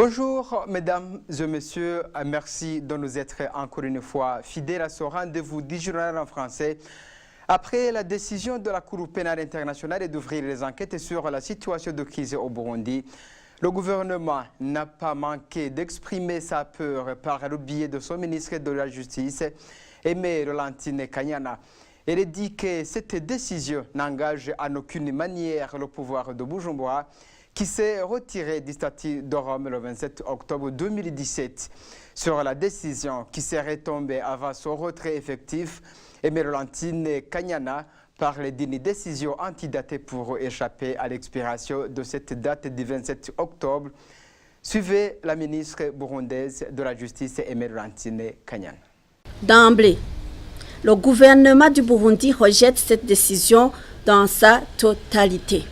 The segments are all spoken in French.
Bonjour mesdames et messieurs, merci de nous être encore une fois fidèles à ce rendez-vous du journal en français. Après la décision de la Cour pénale internationale d'ouvrir les enquêtes sur la situation de crise au Burundi, le gouvernement n'a pas manqué d'exprimer sa peur par le biais de son ministre de la Justice, Aimé Laurentine Kanyana. Elle dit que cette décision n'engage en aucune manière le pouvoir de Bujumbura, qui s'est retiré du statut de Rome le 27 octobre 2017. Sur la décision qui serait tombée avant son retrait effectif, Aimé Laurentine Kanyana parle d'une décision antidatée pour échapper à l'expiration de cette date du 27 octobre. Suivez la ministre burundaise de la Justice, Aimé Laurentine Kanyana. D'emblée, le gouvernement du Burundi rejette cette décision dans sa totalité.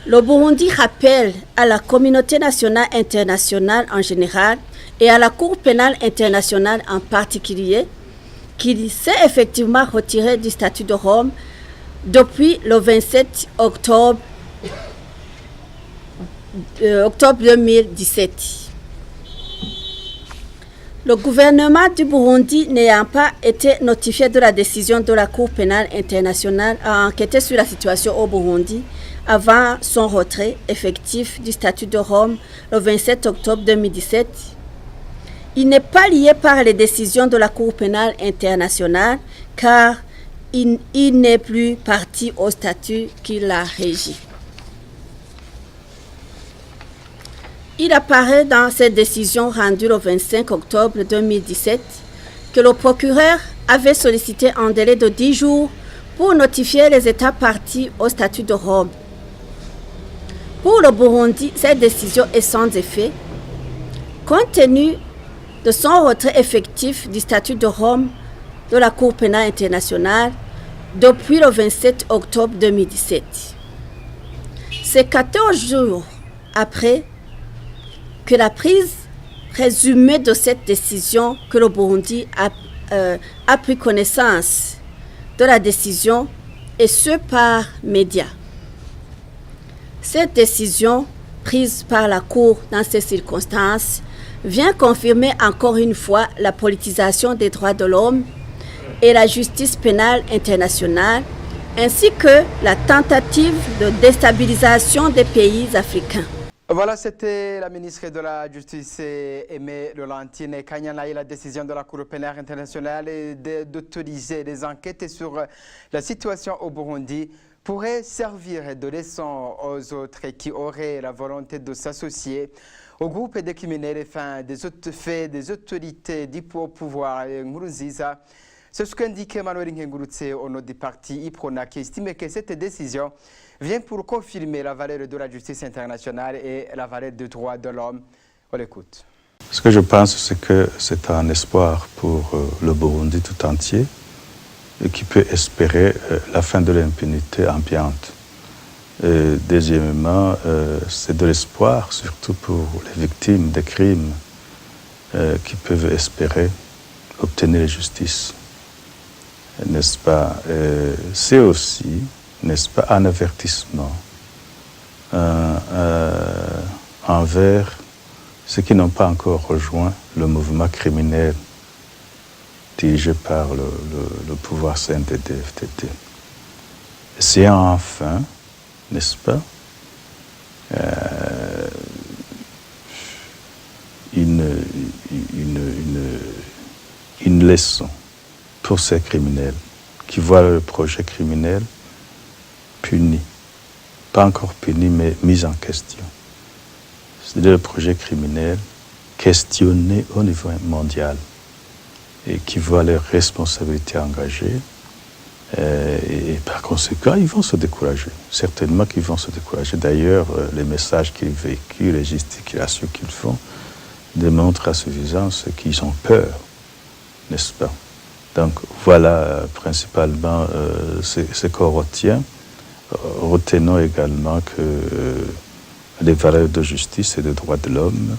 Le Burundi rappelle à la communauté nationale internationale en général et à la Cour pénale internationale en particulier qu'il s'est effectivement retiré du statut de Rome depuis le 27 octobre 2017. Le gouvernement du Burundi n'ayant pas été notifié de la décision de la Cour pénale internationale à enquêter sur la situation au Burundi avant son retrait effectif du statut de Rome le 27 octobre 2017, il n'est pas lié par les décisions de la Cour pénale internationale car il n'est plus parti au statut qui l'a régi. Il apparaît dans cette décision rendue le 25 octobre 2017 que le procureur avait sollicité un délai de 10 jours pour notifier les États partis au statut de Rome. Pour le Burundi, cette décision est sans effet, compte tenu de son retrait effectif du statut de Rome de la Cour pénale internationale depuis le 27 octobre 2017. C'est 14 jours après que la prise résumée de cette décision que le Burundi a pris connaissance de la décision, et ce par médias. Cette décision, prise par la Cour dans ces circonstances, vient confirmer encore une fois la politisation des droits de l'homme et la justice pénale internationale, ainsi que la tentative de déstabilisation des pays africains. Voilà, c'était la ministre de la Justice, Aimé Laurentine Kanyana, et la décision de la Cour pénale internationale d'autoriser des enquêtes sur la situation au Burundi pourrait servir de leçon aux autres qui auraient la volonté de s'associer au groupe des criminels fins des autorités du pouvoir Nkurunziza. C'est ce qu'indique Emmanuel Nkengurutse au nom du parti IPRONA, qui estime que cette décision vient pour confirmer la valeur de la justice internationale et la valeur des droits de l'homme. On l'écoute. Ce que je pense, c'est que c'est un espoir pour le Burundi tout entier et qui peut espérer la fin de l'impunité ambiante. Deuxièmement, c'est de l'espoir surtout pour les victimes des crimes qui peuvent espérer obtenir justice. N'est-ce pas? C'est aussi, n'est-ce pas, un avertissement envers ceux qui n'ont pas encore rejoint le mouvement criminel dirigé par le pouvoir CNDD-FDD. C'est enfin, n'est-ce pas, une leçon pour ces criminels qui voient le projet criminel puni, pas encore puni, mais mis en question. C'est-à-dire le projet criminel questionné au niveau mondial et qui voient leurs responsabilités engagées. Et par conséquent, ils vont se décourager. Certainement qu'ils vont se décourager. D'ailleurs, les messages qu'ils véhiculent, les gesticulations qu'ils font, démontrent à suffisance qu'ils ont peur, n'est-ce pas? Donc voilà principalement ce qu'on retient. Retenons également que les valeurs de justice et de droits de l'homme,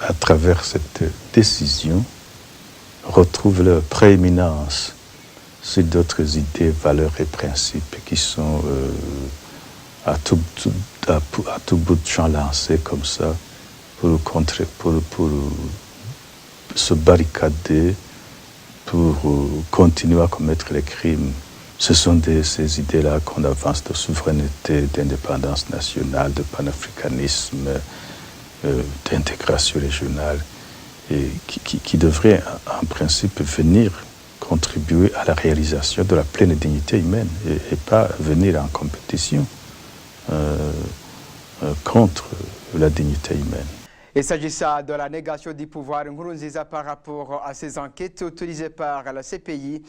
à travers cette décision, retrouvent leur prééminence sur d'autres idées, valeurs et principes qui sont à tout bout de champ lancé comme ça pour se barricader, pour continuer à commettre les crimes. Ce sont ces idées-là qu'on avance de souveraineté, d'indépendance nationale, de panafricanisme, d'intégration régionale, et qui devraient en principe venir contribuer à la réalisation de la pleine dignité humaine et pas venir en compétition contre la dignité humaine. Il s'agissait de la négation du pouvoir Nkurunziza par rapport à ces enquêtes autorisées par la CPI.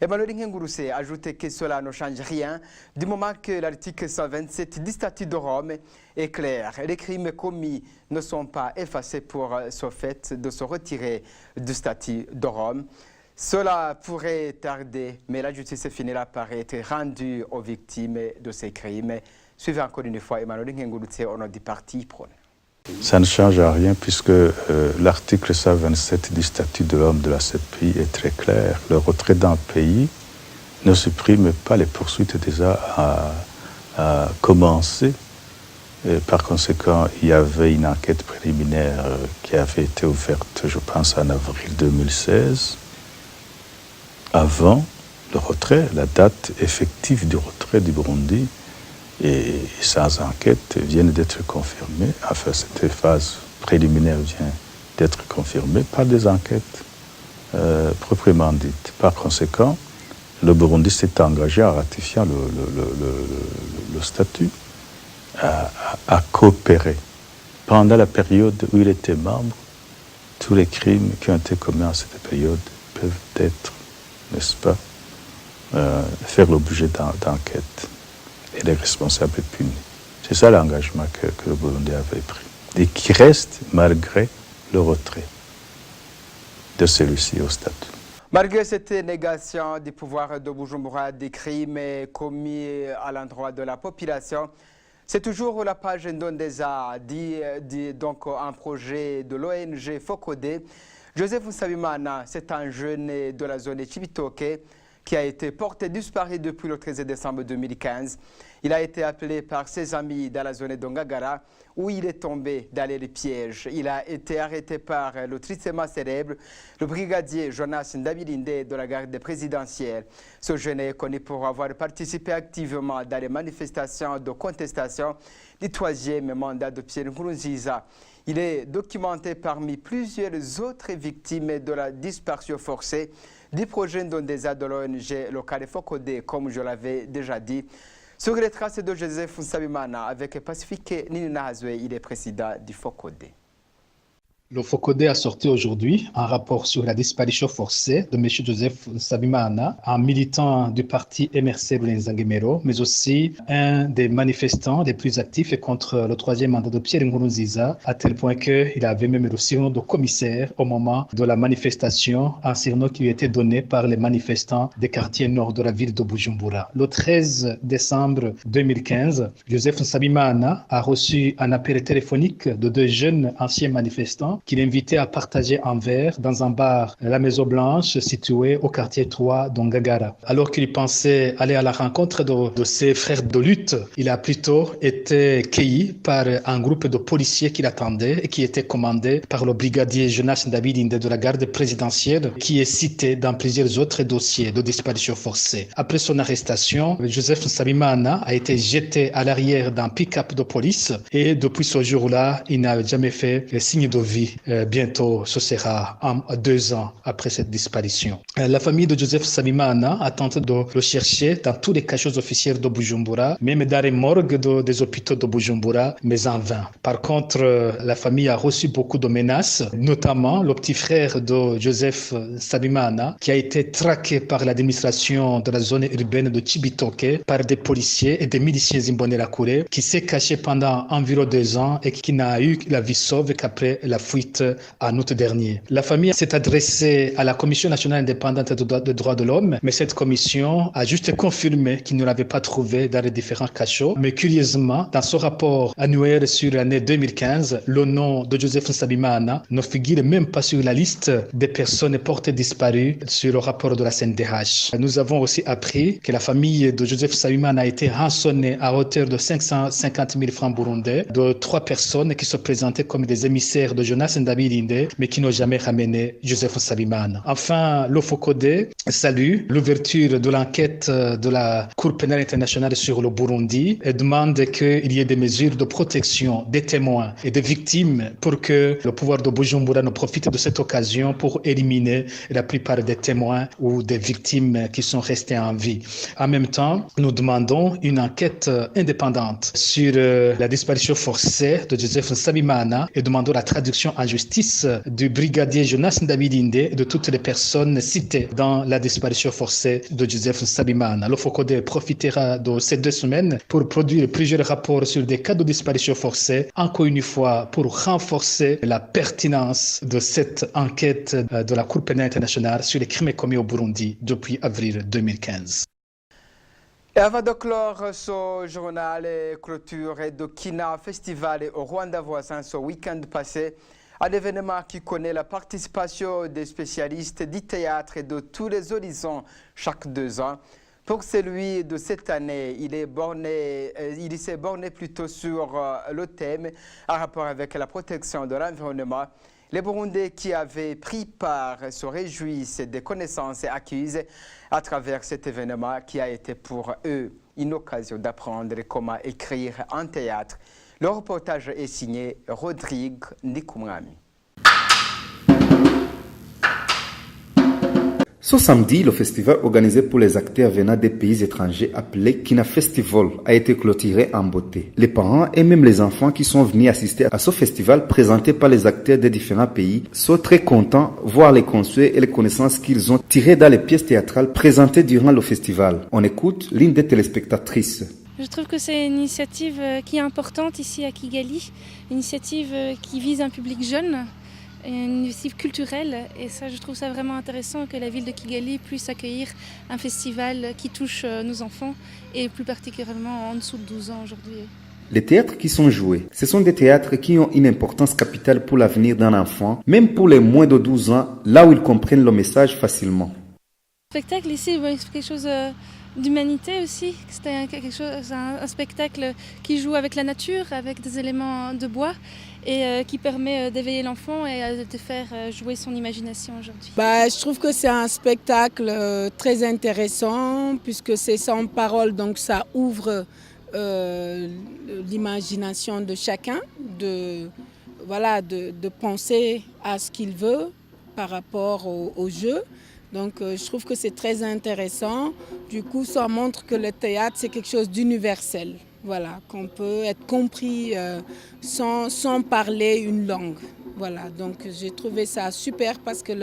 Emmanuel Ngurusse a ajouté que cela ne change rien du moment que l'article 127 du statut de Rome est clair. Les crimes commis ne sont pas effacés pour ce fait de se retirer du statut de Rome. Cela pourrait tarder, mais la justice finira par être rendue aux victimes de ces crimes. Suivez encore une fois Emmanuel Ngurusse au nom du parti prône. Ça ne change rien puisque l'article 127 du statut de l'homme de la CPI est très clair. Le retrait d'un pays ne supprime pas les poursuites déjà à commencer. Et par conséquent, il y avait une enquête préliminaire qui avait été ouverte, je pense, en avril 2016, avant le retrait, la date effective du retrait du Burundi. Et ces enquêtes viennent d'être confirmées, enfin cette phase préliminaire vient d'être confirmée par des enquêtes proprement dites. Par conséquent, le Burundi s'est engagé en ratifiant le statut à coopérer. Pendant la période où il était membre, tous les crimes qui ont été commis en cette période peuvent être, n'est-ce pas, faire l'objet d'enquêtes. Et les responsables punis. C'est ça l'engagement que le Burundi avait pris. Et qui reste malgré le retrait de celui-ci au statut. Malgré cette négation du pouvoir de Bujumbura des crimes commis à l'endroit de la population, c'est toujours la page Ndondeza donc un projet de l'ONG Focodé. Joseph Nsabimana, c'est un jeune de la zone Chibitoke qui a été porté disparu depuis le 13 décembre 2015. Il a été appelé par ses amis dans la zone d'Ongagara où il est tombé dans les pièges. Il a été arrêté par le tristement célèbre, le brigadier Jonas Ndabilinde de la garde présidentielle. Ce jeune est connu pour avoir participé activement dans les manifestations de contestation du troisième mandat de Pierre Nkurunziza. Il est documenté parmi plusieurs autres victimes de la disparition forcée du projet Ndondeza de l'ONG locale Focodé, comme je l'avais déjà dit. Sur les traces de Joseph Nsabimana avec Pacifique Ninazwe, il est président du Focodé. Le Focodé a sorti aujourd'hui un rapport sur la disparition forcée de M. Joseph Nsabimana, un militant du parti MRC Rulenzangemero, mais aussi un des manifestants les plus actifs contre le troisième mandat de Pierre Nkurunziza, à tel point qu'il avait même le surnom de commissaire au moment de la manifestation, un surnom qui lui était donné par les manifestants des quartiers nord de la ville de Bujumbura. Le 13 décembre 2015, Joseph Nsabimana a reçu un appel téléphonique de deux jeunes anciens manifestants qu'il invitait à partager un verre dans un bar, la Maison Blanche, situé au quartier 3 d'Ongagara. Alors qu'il pensait aller à la rencontre de ses frères de lutte, il a plutôt été cueilli par un groupe de policiers qui l'attendaient et qui était commandé par le brigadier Jonas Ndabilinde de la garde présidentielle, qui est cité dans plusieurs autres dossiers de disparition forcée. Après son arrestation, Joseph Nsabimana a été jeté à l'arrière d'un pick-up de police et depuis ce jour-là, il n'a jamais fait signe de vie. Bientôt, ce sera 2 ans après cette disparition. La famille de Joseph Nsabimana a tenté de le chercher dans tous les cachots officiels de Bujumbura, même dans les morgues des hôpitaux de Bujumbura, mais en vain. Par contre, la famille a reçu beaucoup de menaces, notamment le petit frère de Joseph Nsabimana, qui a été traqué par l'administration de la zone urbaine de Chibitoke par des policiers et des miliciens Imbonerakure, qui s'est caché pendant environ 2 ans et qui n'a eu la vie sauve qu'après la fuite fuite en août dernier. La famille s'est adressée à la Commission nationale indépendante des droits de l'homme, mais cette commission a juste confirmé qu'il ne l'avait pas trouvé dans les différents cachots. Mais curieusement, dans son rapport annuel sur l'année 2015, le nom de Joseph Nsabimana ne figure même pas sur la liste des personnes portées disparues sur le rapport de la CNDH. Nous avons aussi appris que la famille de Joseph Nsabimana a été rançonnée à hauteur de 550 000 francs burundais de 3 personnes qui se présentaient comme des émissaires de Jonas Ndabirinde, mais qui n'ont jamais ramené Joseph Nsabimana. Enfin, l'OFOCODE salue l'ouverture de l'enquête de la Cour pénale internationale sur le Burundi et demande qu'il y ait des mesures de protection des témoins et des victimes pour que le pouvoir de Bujumbura ne profite de cette occasion pour éliminer la plupart des témoins ou des victimes qui sont restées en vie. En même temps, nous demandons une enquête indépendante sur la disparition forcée de Joseph Nsabimana et demandons la traduction en justice du brigadier Jonas Ndabirinde et de toutes les personnes citées dans la disparition forcée de Joseph Nsabimana. Le FOCODE profitera de ces 2 semaines pour produire plusieurs rapports sur des cas de disparition forcée, encore une fois pour renforcer la pertinence de cette enquête de la Cour pénale internationale sur les crimes commis au Burundi depuis avril 2015. Et avant de clore ce journal et clôture de Kina Festival au Rwanda voisin ce week-end passé, un événement qui connaît la participation des spécialistes du théâtre et de tous les horizons chaque 2 ans. Pour celui de cette année, il s'est borné plutôt sur le thème en rapport avec la protection de l'environnement. Les Burundais qui avaient pris part se réjouissent des connaissances acquises à travers cet événement qui a été pour eux une occasion d'apprendre comment écrire en théâtre. Le reportage est signé Rodrigue Ndikumwami. Ce samedi, le festival organisé pour les acteurs venant des pays étrangers appelé Kina Festival a été clôturé en beauté. Les parents et même les enfants qui sont venus assister à ce festival présenté par les acteurs des différents pays sont très contents de voir les concepts et les connaissances qu'ils ont tirées dans les pièces théâtrales présentées durant le festival. On écoute l'une des téléspectatrices. Je trouve que c'est une initiative qui est importante ici à Kigali, une initiative qui vise un public jeune, une initiative culturelle, et ça, je trouve ça vraiment intéressant que la ville de Kigali puisse accueillir un festival qui touche nos enfants et plus particulièrement en dessous de 12 ans aujourd'hui. Les théâtres qui sont joués, ce sont des théâtres qui ont une importance capitale pour l'avenir d'un enfant, même pour les moins de 12 ans, là où ils comprennent le message facilement. Le spectacle ici, c'est quelque chose d'humanité aussi. C'était un spectacle qui joue avec la nature, avec des éléments de bois et qui permet d'éveiller l'enfant et de faire jouer son imagination aujourd'hui. Je trouve que c'est un spectacle très intéressant puisque c'est sans parole, donc ça ouvre l'imagination de chacun, de penser à ce qu'il veut par rapport au jeu. Donc je trouve que c'est très intéressant. Du coup, ça montre que le théâtre, c'est quelque chose d'universel. Voilà, qu'on peut être compris sans parler une langue. Voilà, donc j'ai trouvé ça super parce que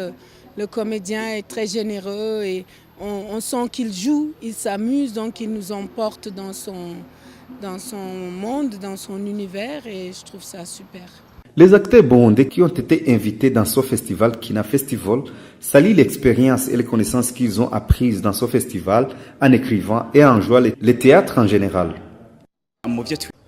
le comédien est très généreux et on sent qu'il joue, il s'amuse, donc il nous emporte dans son monde, dans son univers et je trouve ça super. Les acteurs burundais qui ont été invités dans ce festival Kina Festival saluent l'expérience et les connaissances qu'ils ont apprises dans ce festival en écrivant et en jouant les théâtres en général.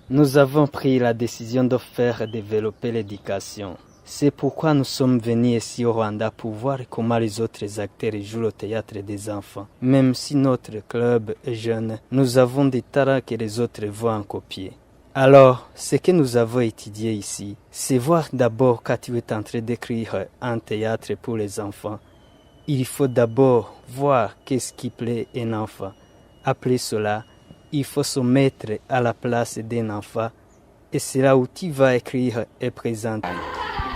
Nous avons pris la décision de faire développer l'éducation. C'est pourquoi nous sommes venus ici au Rwanda pour voir comment les autres acteurs jouent le théâtre des enfants. Même si notre club est jeune, nous avons des talents que les autres vont en copier. Alors, ce que nous avons étudié ici, c'est voir d'abord quand tu es en train d'écrire un théâtre pour les enfants. Il faut d'abord voir qu'est-ce qui plaît à un enfant. Après cela, il faut se mettre à la place d'un enfant et c'est là où tu vas écrire et présenter.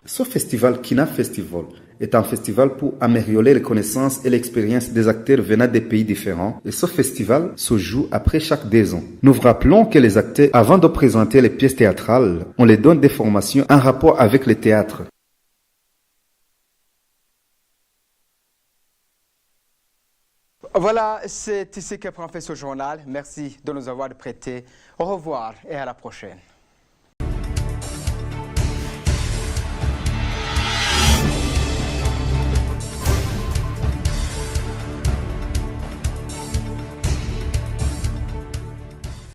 Ce festival Kina Festival est un festival pour améliorer les connaissances et l'expérience des acteurs venant des pays différents. Et ce festival se joue après chaque 2 ans. Nous vous rappelons que les acteurs, avant de présenter les pièces théâtrales, on les donne des formations en rapport avec le théâtre. Voilà, c'est ici que prend fin ce journal. Merci de nous avoir prêté. Au revoir et à la prochaine.